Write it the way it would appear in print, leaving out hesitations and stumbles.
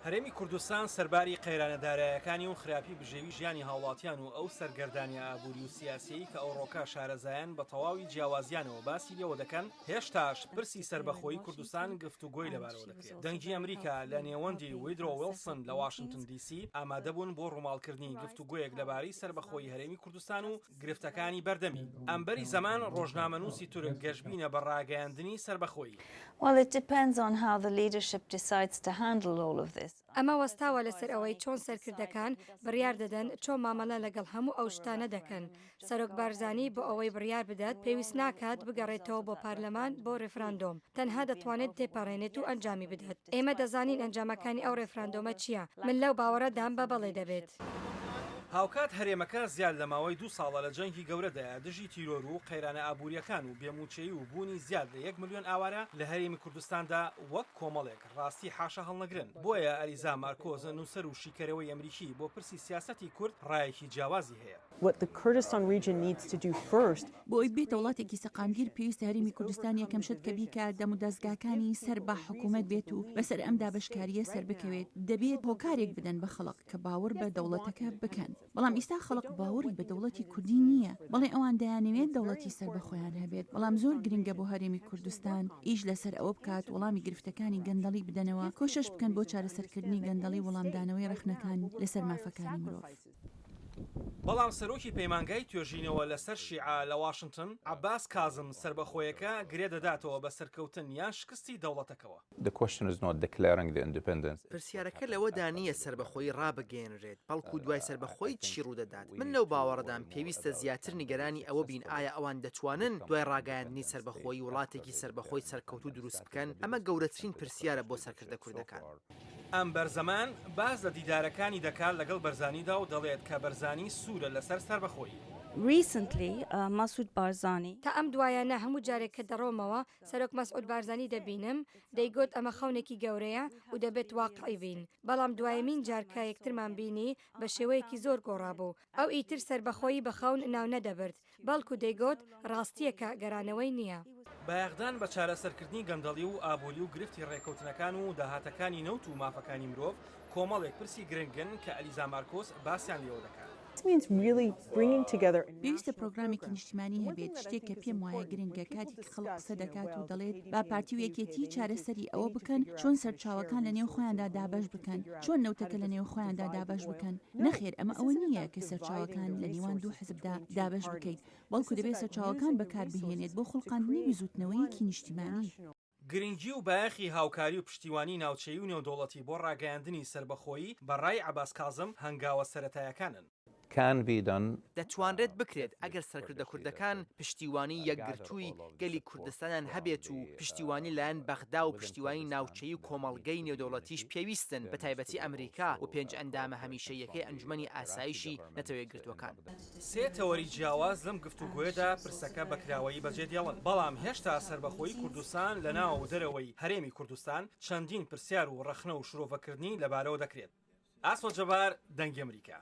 هەرێمی کوردستان سەرباری قەیرانەدارایەکانی و خراپی بژێوی ژیانی هاوڵاتیان و ئەو سەرگەردانی ئابووری و سیاسیی کە ئەوڕۆکە شارەزایان بە تەواوی جیاوازیانەوە باسی لێوە دەکەن هێشتاش پرسی سەربەخۆیی کوردستان گفتوگۆی لەبارەوە دەکرێت. دەنگی ئەمریکا لە نێوەندی ویدرۆ ویلسن لە واشنگتن دیسی ئامادەبوون بۆ ڕووماڵکردنی گفتوگۆیەک لەبارەی سەربەخۆیی هەرێمی کوردستان و گرفتەکانی بەردەمی. ئەمبەری زەمان ڕۆژنامەنووسی تورک گەشتبینە بە ڕاگەیاندنی سەربەخۆیی. Well, it depends on how the leadership decides to handle all of this. ئەمە وەستاوە لەسەر ئەوەی چۆن سەرکردەکان بڕیار دەدەن چۆن مامەڵە لەگەڵ هەموو ئەو شتانە دەکەن. سەرۆک بارزانی بۆ ئەوەی بڕیار بدات پێویست ناکات بگەڕێتەوە بۆ پارلەمان بۆ ڕێفراندۆم، تەنها دەتوانێت تێپەڕێنێت و ئەنجامی بدات. ئێمە دەزانین ئەنجامەکانی ئەو ڕێفراندۆمە چییە. من لەو باوەڕەدام بە بەڵێ دەبێت. هاوکات هەرێمەکە زیاد لە ماوەی 2 ساڵە لە جەنگی گەورەدایە دژی تیرۆر و قەیرانە ئابووریەکان و بێموچەیی و بوونی زیاد لە 1 ملیۆن ئاوارە لە هەرێمی کوردستاندا وەک کۆمەڵێک ڕاستی حاشا هەڵنەگرن. بۆیە ئەریزا مارکۆز نووسەر و شیکەرەوەی ئەمریکی بۆ پرسی سیاسەتی کورد ڕایەکی جیاوازی هەیە. What the Kurdistan region needs to do first بۆ ئەوی بێتە وڵاتێکی سەقامگیر پێویستە هەرێمی کوردستان یەکەم شت کە بیکات دەم و دەستگاکانی سەر بە حکوومەت بێت و بەسەر ئەم دابەشکاریە سەر بکەوێت. دەبێت هۆکارێک بدەن بە خەڵک کە باوەڕ بە دەوڵەتەکە بکەن. بەڵام ئێستا خەڵک باوەڕی بە دەوڵەتی کوردی نییە. بەڵێ ئەوان دەیانەوێت دەوڵەتی سەر بەخۆیان هەبێت. بەڵام زۆر گرنگە بۆ هەرێمی کوردستان ئیش لەسەر ئەوە بکات وەڵامی گرفتەکانی گەندەڵی بدەنەوە، کۆشش بکەن بۆ چارەسەرکردنی گەندەڵی وەڵامدانەوەی ڕخنەکان لەسەر مافەکانی مرۆڤ. بەڵام سەرۆکی پەیمانگای توێژینەوە لەسەر شیعە لە واشنگتن عەباس کازم سەربەخۆیەکە گرێ دەداتەوە بە سەرکەوتن یان شکستی دەوڵەتەکەوە. پرسیارەکە لەوەدا نییە سەربەخۆیی ڕابگەێنرێت، بەڵکو دوای سەربەخۆیی چی ڕوودەدات. من لەو باوەڕدام پێویستە زیاتر نیگەرانی ئەوە بین ئایا ئەوان دەتوانن دوای ڕاگەیاندنی سەربەخۆیی وڵاتێکی سەربەخۆی سەرکەوتو دروست بکەن. ئەمە گەورەترین پرسیارە بۆ سەرکردە کوردەکان. ئەم بەرزەمان باز لە دیدارەکانی دەکات لەگەڵ بەرزانیدا و دەڵێت کە بەرزانی سوورە لەسەر سەربەخۆیی. Recently, Masoud Barzani تا ئەم دوایانە هەموو جارێک کە دەڕۆمەوە سەرۆک مەسعود بارزانی دەبینم دەیگوت ئەمە خەونێکی گەورەیە و دەبێت واقعی بین. بەڵام دوایەمین جارکە یەکترمان بینی بە شێوەیەکی زۆر گۆڕابوو. ئەو ئیتر سەربەخۆیی بە خەون ناو نەدەبرد، بەڵکو دەیگوت ڕاستیەکە گەرانەوەی نییە. بایەخدان بە چارەسەرکردنی گەندەڵی و ئابووری و گرفتی ڕێکەوتنەکان و داهاتەکانی نەوت و مافەکانی مرۆڤ کۆمەڵێک پرسی گرنگن کە ئەلیزا مارکۆس باسییان لێوە دەکات. پێویستە پرۆگرامێکی نیشتیمانی هەبێت، شتێک کە پێم وایە گرنگە کاتی کە خەڵک قسە دەکات و دەڵێت با پارتی و یەکێتی چارەسەری ئەوە بکەن چۆن سەرچاوەکان لە نێو خۆیاندا دابەش بکەن، چۆن نەوتەکە لە نێو خۆیاندا دابەش بکەن. نەخێر ئەمە ئەوە نییە کە سەرچاوەکان لە نێوان دوو حزبدا دابەش بکەیت، بەڵکو دەبێت سەرچاوەکان بەکاربهێنێت بۆ خوڵقاندنی بزوتنەوەیەکی نیشتیمانی. گرنگی و بایەخی هاوکاری و پشتیوانی ناوچەیی و نێودەوڵەتی بۆ ڕاگەیاندنی سەربەخۆیی بەڕای عەباس کازم هەنگاوە سەرەتایەکانن. دەتوانرێت بکرێت ئەگەر سەرکردە کوردەکان پشتیوانی یەکگرتووی گەلی کوردستانیان هەبێت و پشتیوانی لایەن بەغدا و پشتیوانی ناوچەیی و کۆمەڵگەی نێودەوڵەتیش پێویستن، بە تایبەتی ئەمریکا و 5 ئەندامە هەمیشەیەکەی ئەنجومەنی ئاسایشی نەتەوە یەکگرتووەکان. 3 تەوەری جیاواز لەم گفتوگۆیەدا پرسەکە بەکراوەیی بەجێدێڵن. بەڵام هێشتا سەربەخۆیی کوردستان لە ناو و دەرەوەی هەرێمی کوردستان چەندین پرسیار و ڕەخنە و شرۆڤەکردنی لەبارەوە دەکرێت. ئاسۆ جەبار، دەنگی ئەمریکا.